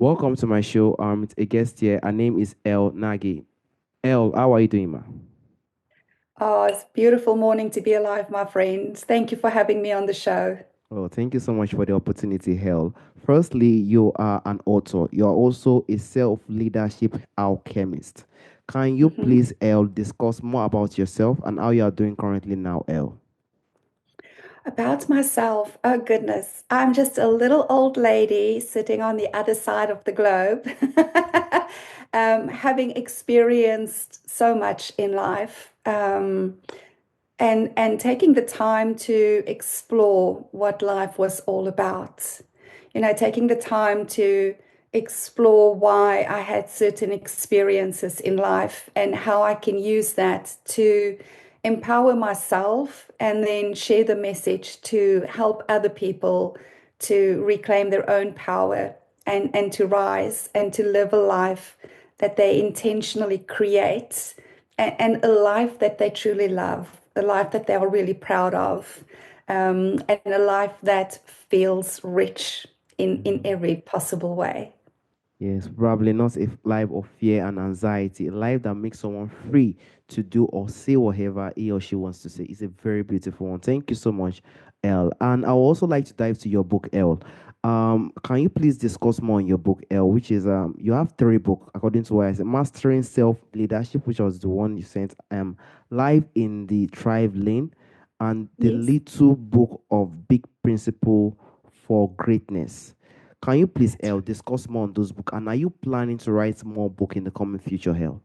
Welcome to my show. It's a guest here. Her name is Elle Nagy. Elle, how are you doing, ma? Oh, it's a beautiful morning to be alive, my friends. Thank you for having me on the show. Oh, thank you so much for the opportunity, Elle. Firstly, you are an author. You are also a self-leadership alchemist. Can you Mhm. please, Elle, discuss more about yourself and how you are doing currently now, Elle? About myself, oh goodness, I'm just a little old lady sitting on the other side of the globe, having experienced so much in life, and taking the time to explore what life was all about. Taking the time to explore why I had certain experiences in life and how I can use that to empower myself and then share the message to help other people to reclaim their own power and to rise and to live a life that they intentionally create and a life that they truly love, a life that they are really proud of, and a life that feels rich in Mhm. every possible way. Yes, probably not a life of fear and anxiety, a life that makes someone free to do or say whatever he or she wants to say. It's a very beautiful one. Thank you so much, Elle. And I would also like to dive to your book, Elle. Can you please discuss more on your book, Elle, which is you have three books according to what I said: Mastering Self Leadership, which was the one you sent, Life in the Thrive Lane, and the Yes. little book of Big Principle for Greatness. Can you please, Elle, discuss more on those books? And are you planning to write more book in the coming future, Elle?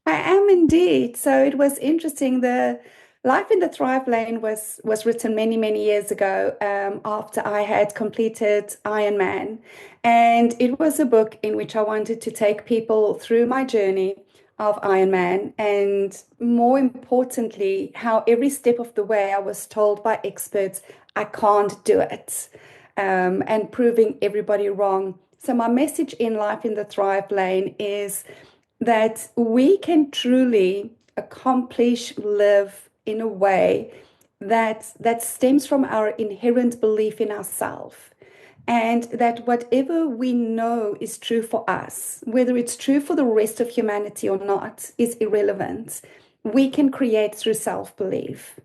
I am indeed. So it was interesting. The Life in the Thrive Lane was written many, many years ago, after I had completed Ironman. And it was a book in which I wanted to take people through my journey of Ironman. And more importantly, how every step of the way I was told by experts I can't do it, and proving everybody wrong. So my message in Life in the Thrive Lane is that we can truly accomplish, live in a way that stems from our inherent belief in ourselves. And that whatever we know is true for us, whether it's true for the rest of humanity or not, is irrelevant. We can create through self belief,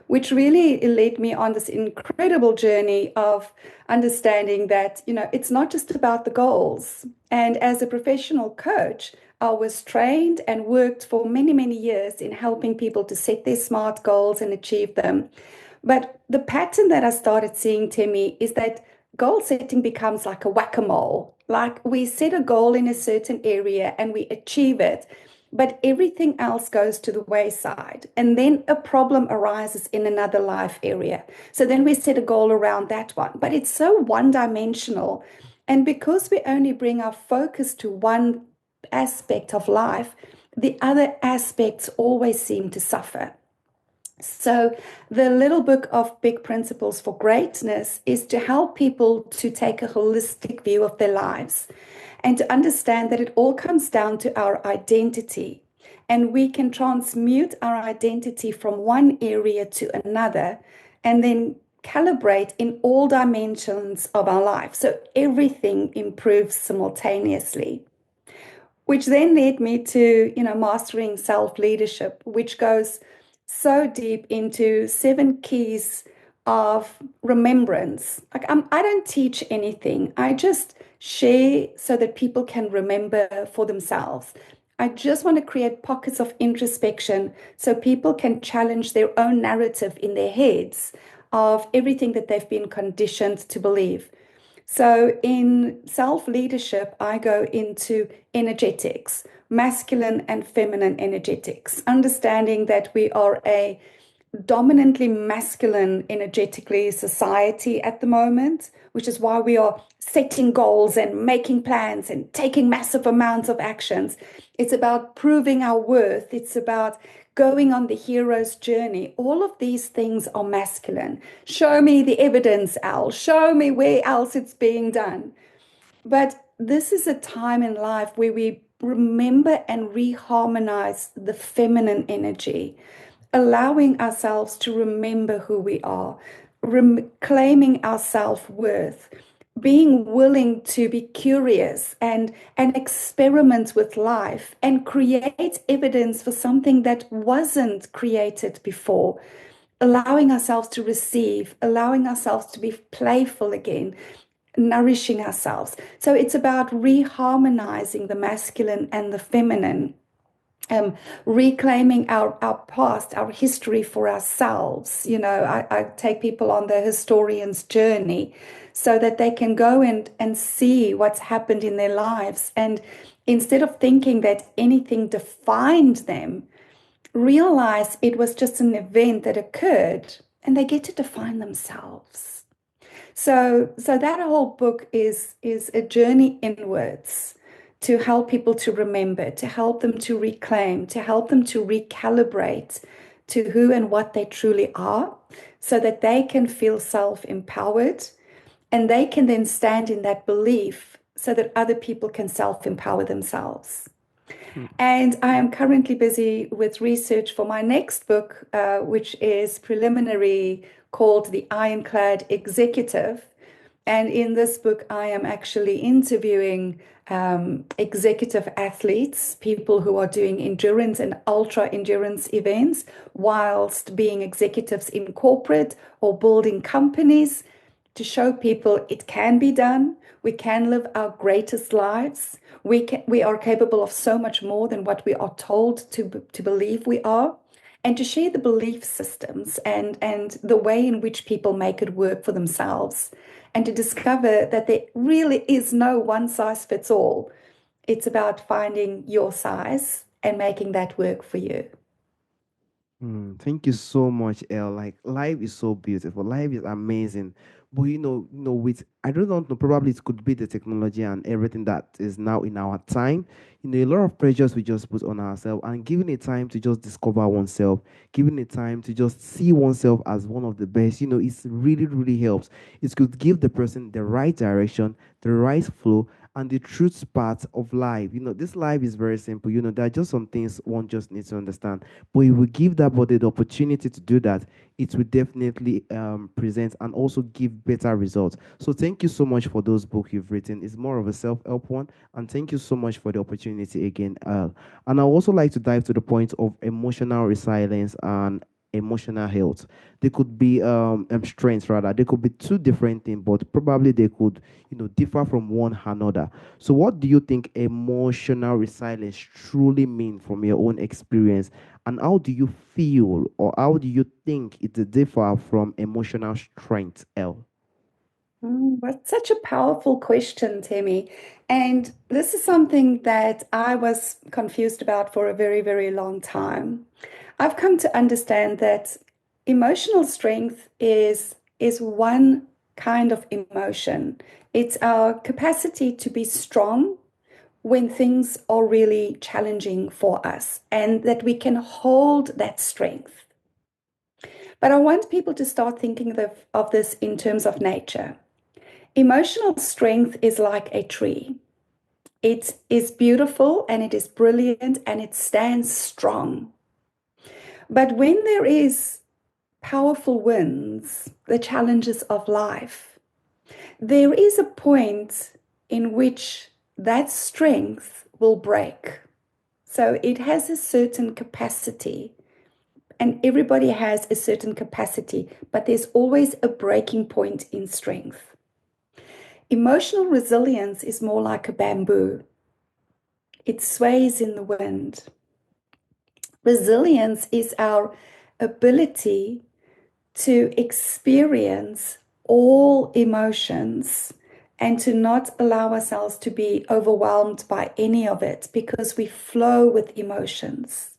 which really led me on this incredible journey of understanding that, it's not just about the goals. And as a professional coach, I was trained and worked for many, many years in helping people to set their SMART goals and achieve them. But the pattern that I started seeing, Timmy, is that goal setting becomes like a whack-a-mole. Like we set a goal in a certain area and we achieve it, but everything else goes to the wayside. And then a problem arises in another life area. So then we set a goal around that one, but it's so one-dimensional. And because we only bring our focus to one aspect of life, the other aspects always seem to suffer. So, the little book of big principles for greatness is to help people to take a holistic view of their lives and to understand that it all comes down to our identity. And we can transmute our identity from one area to another and then calibrate in all dimensions of our life. So everything improves simultaneously, which then led me to, mastering self-leadership, which goes so deep into 7 keys of remembrance. Like I don't teach anything. I just share so that people can remember for themselves. I just want to create pockets of introspection so people can challenge their own narrative in their heads of everything that they've been conditioned to believe. So in self leadership, I go into energetics, masculine and feminine energetics, understanding that we are a dominantly masculine energetically society at the moment, which is why we are setting goals and making plans and taking massive amounts of actions. It's about proving our worth. It's about going on the hero's journey. All of these things are masculine. Show me the evidence, Al. Show me where else it's being done. But this is a time in life where we remember and reharmonize the feminine energy, allowing ourselves to remember who we are, claiming our self worth, being willing to be curious and experiment with life and create evidence for something that wasn't created before, allowing ourselves to receive, allowing ourselves to be playful again, nourishing ourselves. So it's about reharmonizing the masculine and the feminine, reclaiming our past, our history for ourselves. I take people on the historian's journey so that they can go and see what's happened in their lives. And instead of thinking that anything defined them, realize it was just an event that occurred and they get to define themselves. So that whole book is a journey inwards to help people to remember, to help them to reclaim, to help them to recalibrate to who and what they truly are, so that they can feel self-empowered and they can then stand in that belief so that other people can self-empower themselves. Hmm. And I am currently busy with research for my next book, which is preliminary, called The Ironclad Executive. And in this book, I am actually interviewing executive athletes, people who are doing endurance and ultra endurance events, whilst being executives in corporate or building companies, to show people it can be done. We can live our greatest lives. We are capable of so much more than what we are told to believe we are, and to share the belief systems and the way in which people make it work for themselves, and to discover that there really is no one size fits all. It's about finding your size and making that work for you. Thank you so much, Elle. Like life is so beautiful. Life is amazing. But with I don't know, probably it could be the technology and everything that is now in our time. A lot of pressures we just put on ourselves and giving it time to just discover oneself, giving it time to just see oneself as one of the best. It's really, really helps. It could give the person the right direction, the right flow, and the truth part of life. This life is very simple. There are just some things one just needs to understand, but if we give that body the opportunity to do that, it will definitely present and also give better results. So thank you so much for those books you've written. It's more of a self-help one. And thank you so much for the opportunity again, Earl. And I also like to dive to the point of emotional resilience and emotional health. They could be strengths rather. They could be two different things, but probably they could, differ from one another. So what do you think emotional resilience truly mean from your own experience? And how do you feel or how do you think it differ from emotional strength, L? That's such a powerful question, Temi. And this is something that I was confused about for a very, very long time. I've come to understand that emotional strength is one kind of emotion. It's our capacity to be strong when things are really challenging for us, and that we can hold that strength. But I want people to start thinking of this in terms of nature. Emotional strength is like a tree. It is beautiful and it is brilliant and it stands strong. But when there is powerful winds, the challenges of life, there is a point in which that strength will break. So it has a certain capacity, and everybody has a certain capacity, but there's always a breaking point in strength. Emotional resilience is more like a bamboo. It sways in the wind. Resilience is our ability to experience all emotions and to not allow ourselves to be overwhelmed by any of it, because we flow with emotions.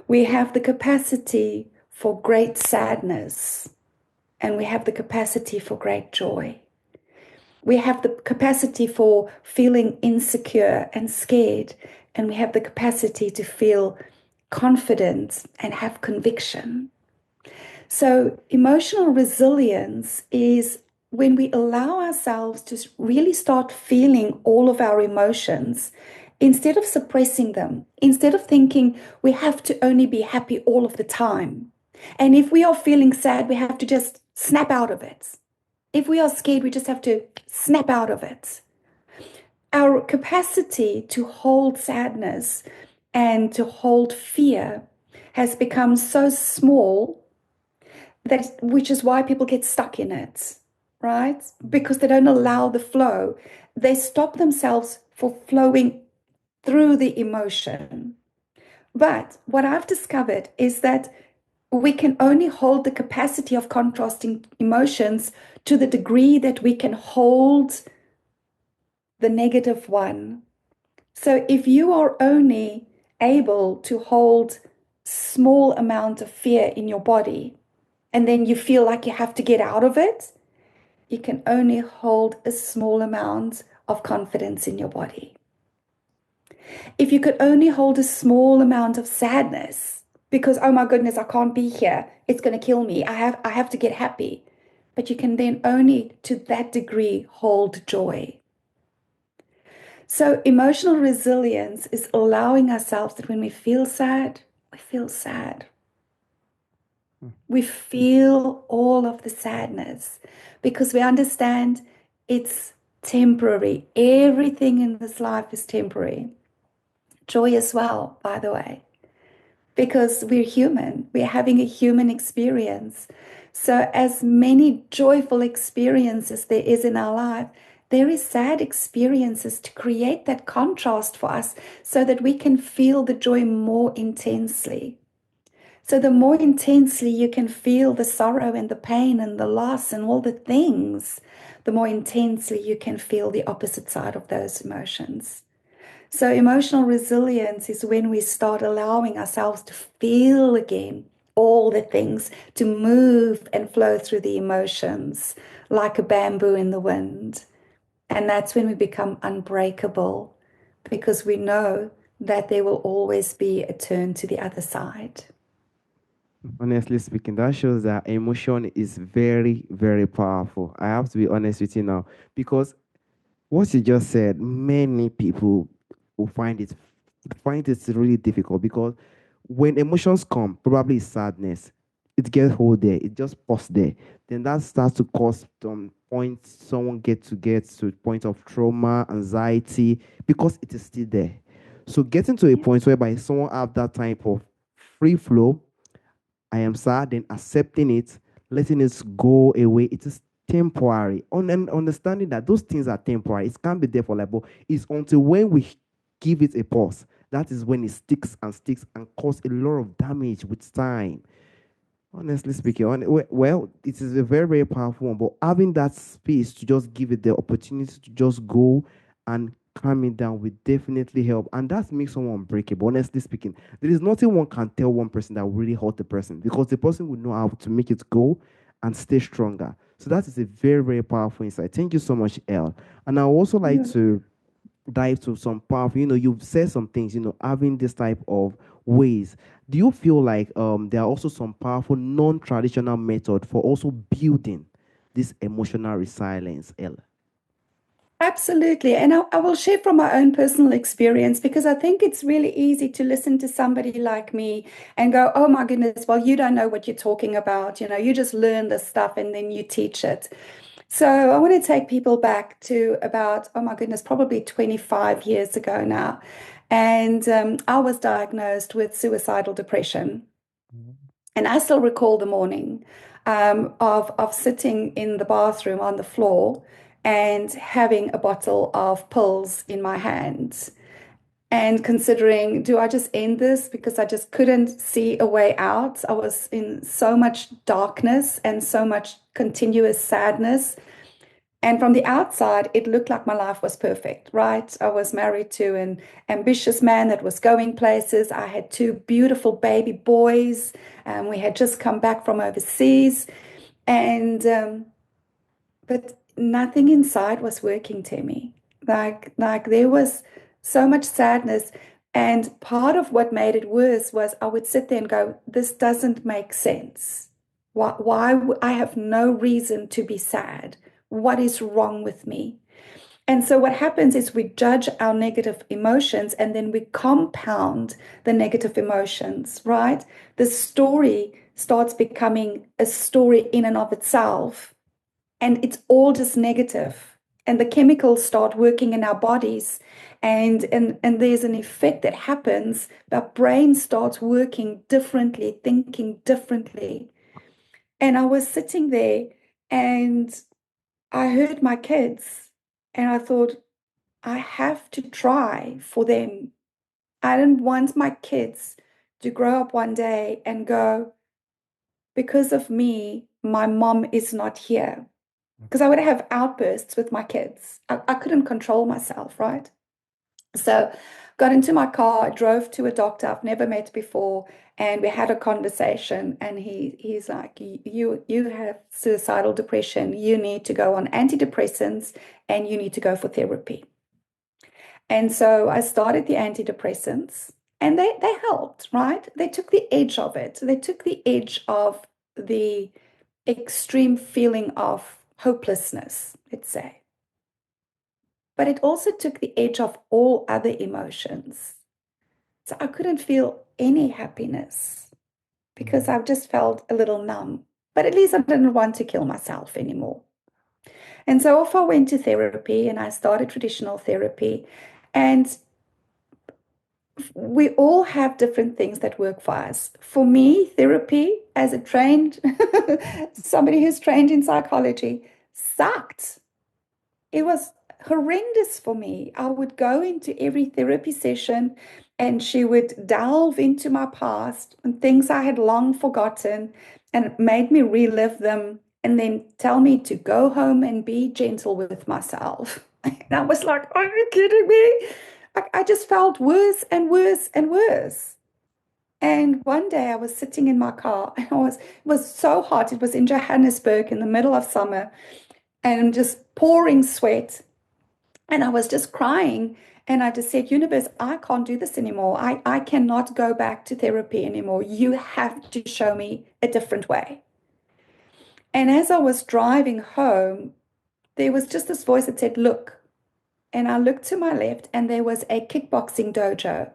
We have the capacity for great sadness and we have the capacity for great joy. We have the capacity for feeling insecure and scared, and we have the capacity to feel confident and have conviction. So, emotional resilience is when we allow ourselves to really start feeling all of our emotions instead of suppressing them, instead of thinking we have to only be happy all of the time. And if we are feeling sad, we have to just snap out of it. If we are scared, we just have to snap out of it. Our capacity to hold sadness and to hold fear has become so small that which is why people get stuck in it, right? Because they don't allow the flow. They stop themselves for flowing through the emotion. But what I've discovered is that we can only hold the capacity of contrasting emotions to the degree that we can hold the negative one. So if you are only able to hold small amount of fear in your body, and then you feel like you have to get out of it, you can only hold a small amount of confidence in your body. If you could only hold a small amount of sadness because, oh my goodness, I can't be here, it's going to kill me, I have to get happy, but you can then only to that degree hold joy. So emotional resilience is allowing ourselves that when we feel sad, we feel sad. We feel all of the sadness because we understand it's temporary. Everything in this life is temporary. Joy as well, by the way, because we're human. We're having a human experience. So, as many joyful experiences there is in our life, there is sad experiences to create that contrast for us so that we can feel the joy more intensely. So the more intensely you can feel the sorrow and the pain and the loss and all the things, the more intensely you can feel the opposite side of those emotions. So emotional resilience is when we start allowing ourselves to feel again all the things, to move and flow through the emotions like a bamboo in the wind. And that's when we become unbreakable because we know that there will always be a turn to the other side. Honestly speaking, that shows that emotion is very, very powerful. I have to be honest with you now because what you just said, many people will find it really difficult because when emotions come, probably it's sadness, it gets hold there, it just pause there. Then that starts to cause some points someone get to a point of trauma, anxiety, because it is still there. So getting to a Yeah. point whereby someone have that type of free flow, I am sad, then accepting it, letting it go away. It is temporary. And understanding that those things are temporary. It can't be there for like, but it's until when we give it a pause. That is when it sticks and cause a lot of damage with time. Honestly speaking, well, it is a very, very powerful one, but having that space to just give it the opportunity to just go and calm it down will definitely help. And that makes someone unbreakable. Honestly speaking, there is nothing one can tell one person that will really hurt the person because the person will know how to make it go and stay stronger. So that is a very, very powerful insight. Thank you so much, Elle. And I also like Yeah. to dive to some powerful, you've said some things, having this type of ways. Do you feel like there are also some powerful non-traditional method for also building this emotional resilience, Ella? Absolutely. And I will share from my own personal experience because I think it's really easy to listen to somebody like me and go, oh my goodness, well, you don't know what you're talking about. You just learn this stuff and then you teach it. So I want to take people back to about, oh my goodness, probably 25 years ago now. And I was diagnosed with suicidal depression. And I still recall the morning of sitting in the bathroom on the floor and having a bottle of pills in my hands and considering, do I just end this because I just couldn't see a way out? I was in so much darkness and so much continuous sadness. And from the outside, it looked like my life was perfect, right? I was married to an ambitious man that was going places. I had two beautiful baby boys. We had just come back from overseas. And, but nothing inside was working to me. Like there was so much sadness. And part of what made it worse was I would sit there and go, this doesn't make sense. I have no reason to be sad. What is wrong with me? And so what happens is we judge our negative emotions and then we compound the negative emotions, right? The story starts becoming a story in and of itself and it's all just negative. And the chemicals start working in our bodies, and there's an effect that happens. Our brain starts working differently, thinking differently. And I was sitting there and I heard my kids, and I thought, I have to try for them. I didn't want my kids to grow up one day and go, because of me, my mom is not here. Because I would have outbursts with my kids. I couldn't control myself, right? So got into my car, drove to a doctor I've never met before, and we had a conversation. And he's like, you have suicidal depression. You need to go on antidepressants and you need to go for therapy. And so I started the antidepressants and they helped, right? They took the edge of it. They took the edge of the extreme feeling of hopelessness, let's say. But it also took the edge of all other emotions. So I couldn't feel any happiness because I just felt a little numb. But at least I didn't want to kill myself anymore. And so off I went to therapy and I started traditional therapy. And we all have different things that work for us. For me, therapy, as a trained somebody who's trained in psychology, sucked. It was horrendous for me. I would go into every therapy session and she would delve into my past and things I had long forgotten and it made me relive them and then tell me to go home and be gentle with myself. And I was like, are you kidding me? I just felt worse and worse and worse. And one day I was sitting in my car and it was so hot. It was in Johannesburg in the middle of summer and just pouring sweat. And I was just crying. And I just said, Universe, I can't do this anymore. I cannot go back to therapy anymore. You have to show me a different way. And as I was driving home, there was just this voice that said, look. And I looked to my left and there was a kickboxing dojo.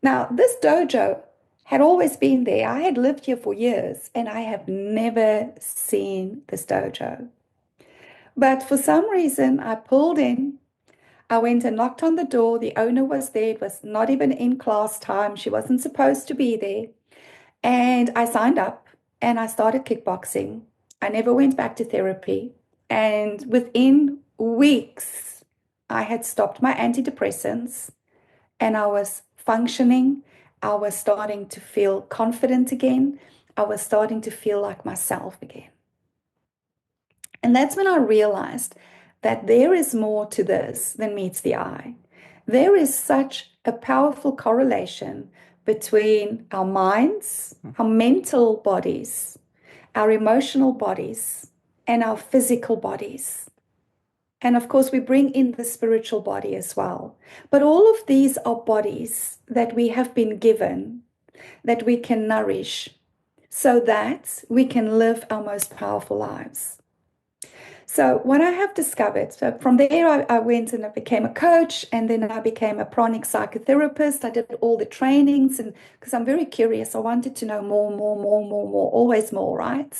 Now, this dojo had always been there. I had lived here for years and I have never seen this dojo. But for some reason, I pulled in. I went and knocked on the door. The owner was there. It was not even in class time. She wasn't supposed to be there. And I signed up and I started kickboxing. I never went back to therapy. And within weeks, I had stopped my antidepressants and I was functioning. I was starting to feel confident again. I was starting to feel like myself again. And that's when I realized that there is more to this than meets the eye. There is such a powerful correlation between our minds, our mental bodies, our emotional bodies, and our physical bodies. And of course, we bring in the spiritual body as well. But all of these are bodies that we have been given that we can nourish so that we can live our most powerful lives. So what I have discovered, so from there I went and I became a coach and then I became a pranic psychotherapist. I did all the trainings and because I'm very curious, I wanted to know more, more, more, more, more, always more, right?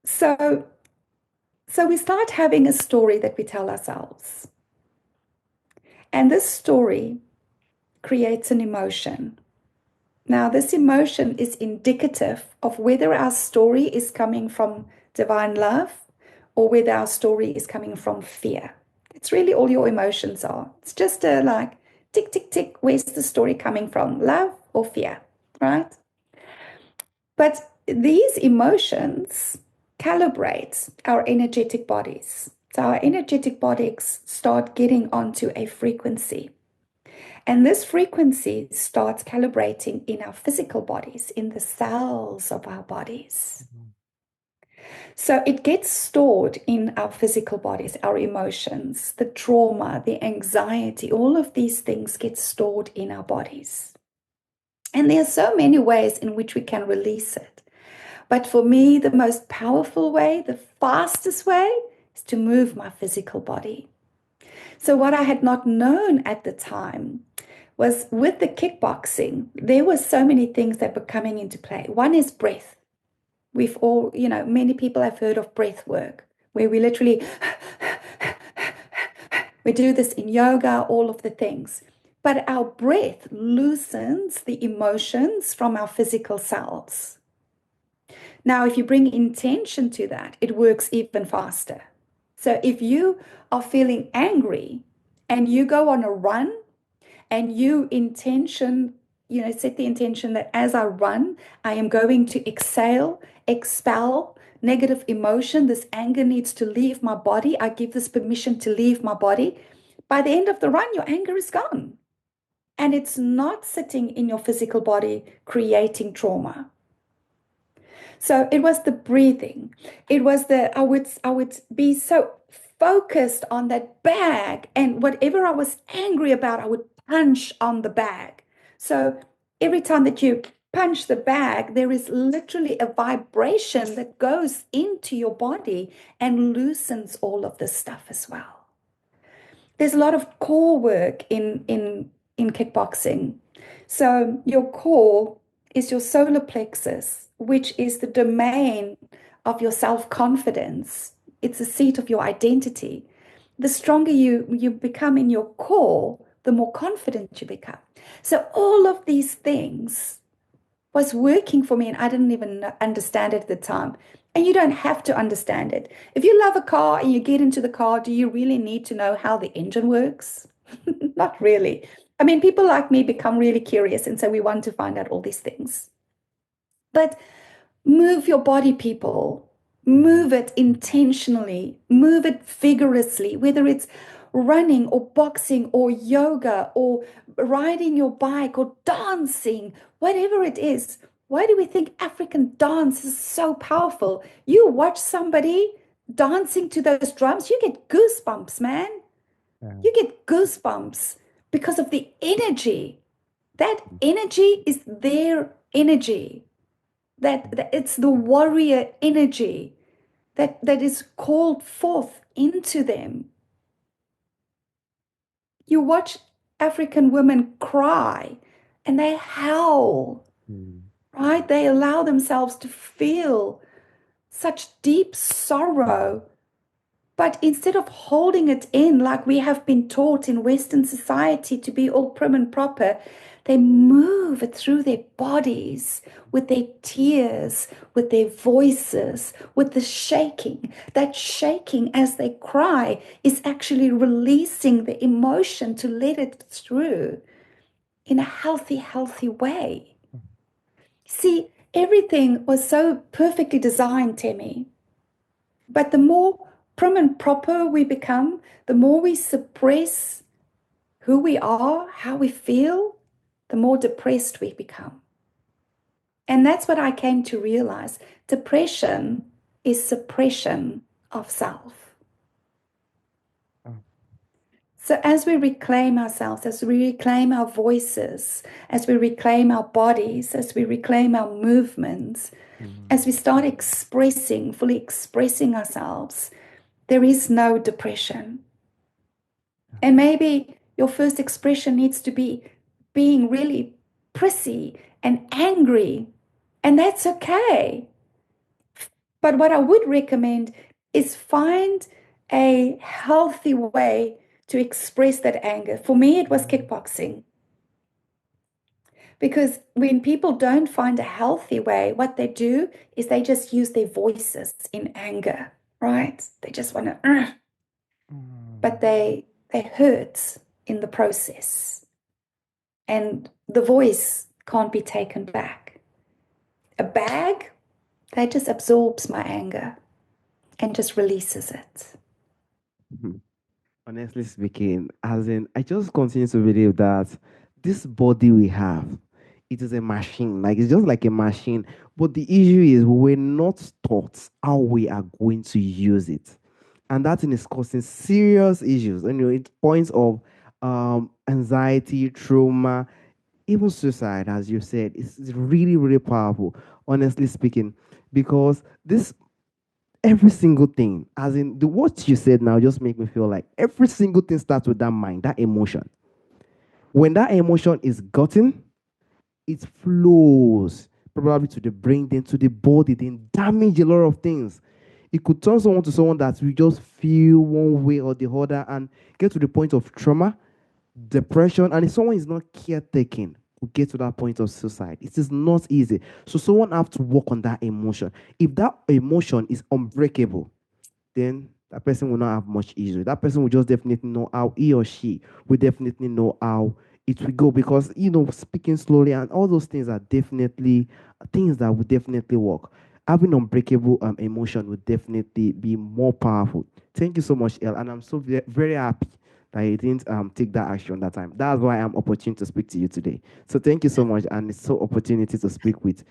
So we start having a story that we tell ourselves. And this story creates an emotion. Now, this emotion is indicative of whether our story is coming from divine love or whether our story is coming from fear. It's really all your emotions are. It's just a like tick, tick, tick. Where's the story coming from? Love or fear, right? But these emotions calibrate our energetic bodies. So our energetic bodies start getting onto a frequency. And this frequency starts calibrating in our physical bodies, in the cells of our bodies. So it gets stored in our physical bodies, our emotions, the trauma, the anxiety, all of these things get stored in our bodies. And there are so many ways in which we can release it. But for me, the most powerful way, the fastest way, is to move my physical body. So what I had not known at the time was with the kickboxing, there were so many things that were coming into play. One is breath. We've all, many people have heard of breath work, where we literally, we do this in yoga, all of the things. But our breath loosens the emotions from our physical selves. Now, if you bring intention to that, it works even faster. So if you are feeling angry and you go on a run and set the intention that as I run, I am going to expel negative emotion. This anger needs to leave my body. I give this permission to leave my body. By the end of the run, your anger is gone. And it's not sitting in your physical body creating trauma. So it was the breathing. It was I would be so focused on that bag, and whatever I was angry about, I would punch on the bag. So every time that you punch the bag, there is literally a vibration that goes into your body and loosens all of this stuff as well. There's a lot of core work in kickboxing. So your core is your solar plexus, which is the domain of your self-confidence. It's the seat of your identity. The stronger you become in your core, the more confident you become. So all of these things was working for me, and I didn't even understand it at the time. And you don't have to understand it. If you love a car and you get into the car, do you really need to know how the engine works? Not really. I mean, people like me become really curious, and so we want to find out all these things. But move your body, people. Move it intentionally, move it vigorously, whether it's running or boxing or yoga or riding your bike or dancing, whatever it is. Why do we think African dance is so powerful? You watch somebody dancing to those drums, you get goosebumps, man. Yeah. You get goosebumps because of the energy. That energy is their energy. That it's the warrior energy that is called forth into them. You watch African women cry and they howl, Mm. right? They allow themselves to feel such deep sorrow. But instead of holding it in like we have been taught in Western society to be all prim and proper, they move it through their bodies with their tears, with their voices, with the shaking. That shaking as they cry is actually releasing the emotion to let it through in a healthy, healthy way. See, everything was so perfectly designed, Temi. But the more prim and proper we become, the more we suppress who we are, how we feel, the more depressed we become. And that's what I came to realize. Depression is suppression of self. Oh. So as we reclaim ourselves, as we reclaim our voices, as we reclaim our bodies, as we reclaim our movements, Mm. as we start expressing, fully expressing ourselves, there is no depression. And maybe your first expression needs to be being really prissy and angry, and that's okay. But what I would recommend is find a healthy way to express that anger. For me, it was kickboxing. Because when people don't find a healthy way, what they do is they just use their voices in anger, right? They just want to, but Mm. they hurt in the process. And the voice can't be taken back. A bag, that just absorbs my anger and just releases it. Honestly speaking, as in, I just continue to believe that this body we have, it is a machine. Like it's just like a machine. But the issue is we're not taught how we are going to use it, and that thing is causing serious issues. And it points of anxiety, trauma, even suicide, as you said. It's really, really powerful. Honestly speaking, because this every single thing, as in the what you said now, just make me feel like every single thing starts with that mind, that emotion. When that emotion is gotten, it flows. probably to the brain, then to the body, then damage a lot of things. It could turn someone to someone that we just feel one way or the other and get to the point of trauma, depression, and if someone is not caretaking, will get to that point of suicide. It is not easy. So someone have to work on that emotion. If that emotion is unbreakable, then that person will not have much issue. That person will just definitely know how he or she will definitely know how it will go because speaking slowly and all those things are definitely things that will definitely work. Having unbreakable emotion would definitely be more powerful. Thank you so much, El, and I'm so very happy that you didn't take that action that time. That's why I'm opportune to speak to you today. So thank you so much, and it's so opportunity to speak with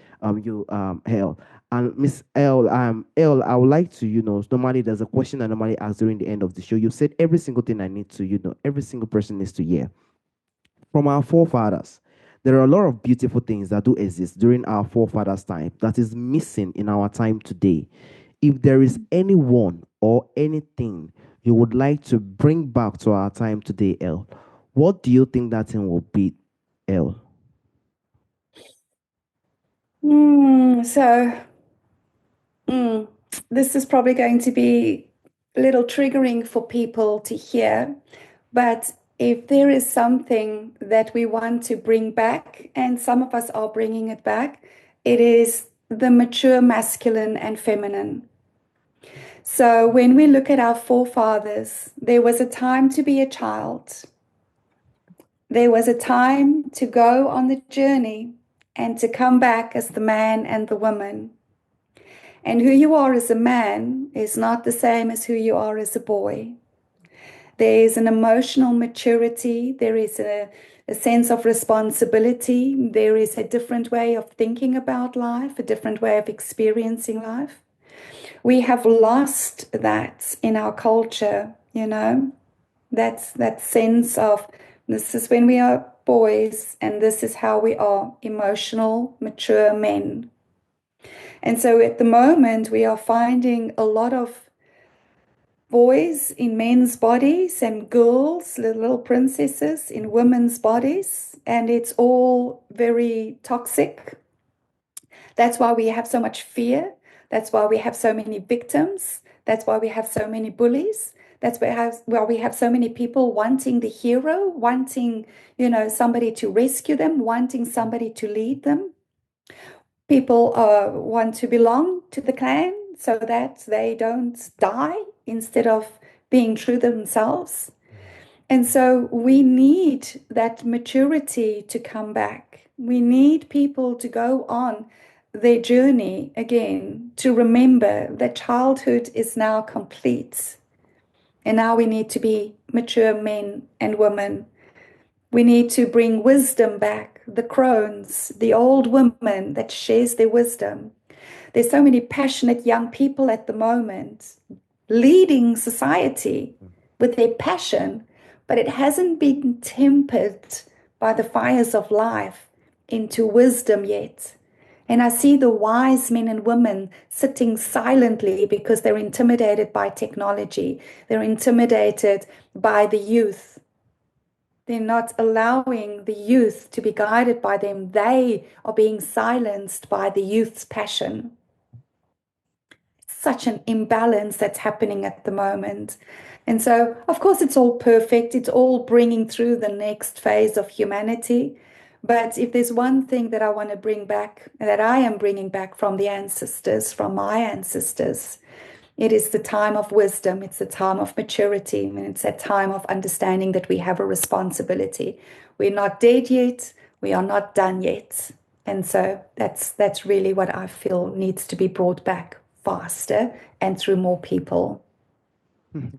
you, El. And Miss L, I would like to, normally there's a question I normally ask during the end of the show. You said every single thing I need to, every single person needs to hear from our forefathers. There are a lot of beautiful things that do exist during our forefathers' time that is missing in our time today. If there is anyone or anything you would like to bring back to our time today, L, what do you think that thing will be, L? So, mm, this is probably going to be a little triggering for people to hear, but if there is something that we want to bring back, and some of us are bringing it back, it is the mature masculine and feminine. So, when we look at our forefathers, there was a time to be a child. There was a time to go on the journey and to come back as the man and the woman. And who you are as a man is not the same as who you are as a boy. There is an emotional maturity, there is a sense of responsibility, there is a different way of thinking about life, a different way of experiencing life. We have lost that in our culture, That's that sense of this is when we are boys and this is how we are emotional, mature men. And so at the moment, we are finding a lot of boys in men's bodies and girls, little princesses in women's bodies, and it's all very toxic. That's why we have so much fear. That's why we have so many victims. That's why we have so many bullies. That's why we have so many people wanting the hero, wanting, somebody to rescue them, wanting somebody to lead them. People want to belong to the clan so that they don't die instead of being true themselves. And so we need that maturity to come back. We need people to go on their journey again, to remember that childhood is now complete. And now we need to be mature men and women. We need to bring wisdom back, the crones, the old woman that shares their wisdom. There's so many passionate young people at the moment leading society with their passion, but it hasn't been tempered by the fires of life into wisdom yet. And I see the wise men and women sitting silently because they're intimidated by technology. They're intimidated by the youth. They're not allowing the youth to be guided by them. They are being silenced by the youth's passion. Such an imbalance that's happening at the moment. And so, of course, it's all perfect. It's all bringing through the next phase of humanity. But if there's one thing that I want to bring back, that I am bringing back from the ancestors, from my ancestors, it is the time of wisdom. It's the time of maturity. And it's a time of understanding that we have a responsibility. We're not dead yet. We are not done yet. And so that's really what I feel needs to be brought back faster and through more people.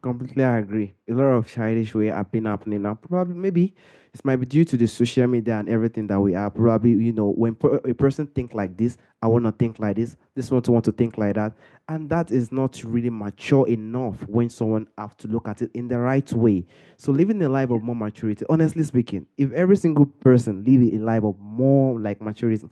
Completely agree. A lot of childish way have been happening now. Probably, maybe it might be due to the social media and everything that we are. Probably, when a person think like this, I want to think like this. This one to want to think like that, and that is not really mature enough. When someone have to look at it in the right way. So, living a life of more maturity. Honestly speaking, if every single person live a life of more like maturity,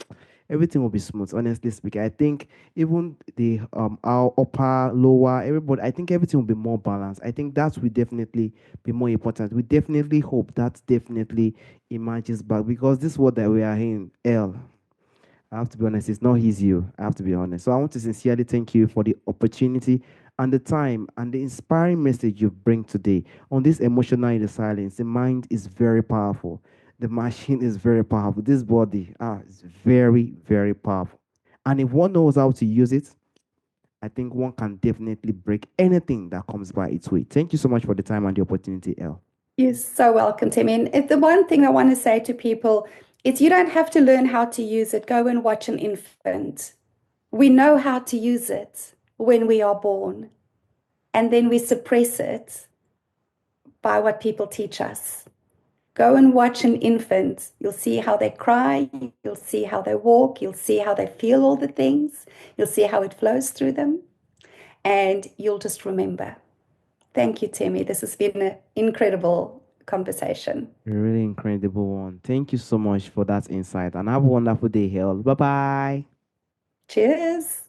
everything will be smooth. Honestly speaking, I think even the our upper, lower, everybody, I think everything will be more balanced. I think that will definitely be more important. We definitely hope that definitely emerges back because this world that we are in, L, I have to be honest, it's not easy. I have to be honest. So I want to sincerely thank you for the opportunity and the time and the inspiring message you bring today on this emotional resilience. The mind is very powerful. The machine is very powerful. This body is very, very powerful. And if one knows how to use it, I think one can definitely break anything that comes by its way. Thank you so much for the time and the opportunity, Elle. You're so welcome, Timmy. And the one thing I want to say to people is you don't have to learn how to use it. Go and watch an infant. We know how to use it when we are born, and then we suppress it by what people teach us. Go and watch an infant. You'll see how they cry. You'll see how they walk. You'll see how they feel all the things. You'll see how it flows through them. And you'll just remember. Thank you, Timmy. This has been an incredible conversation. A really incredible one. Thank you so much for that insight and have a wonderful day, Elle. Bye bye. Cheers.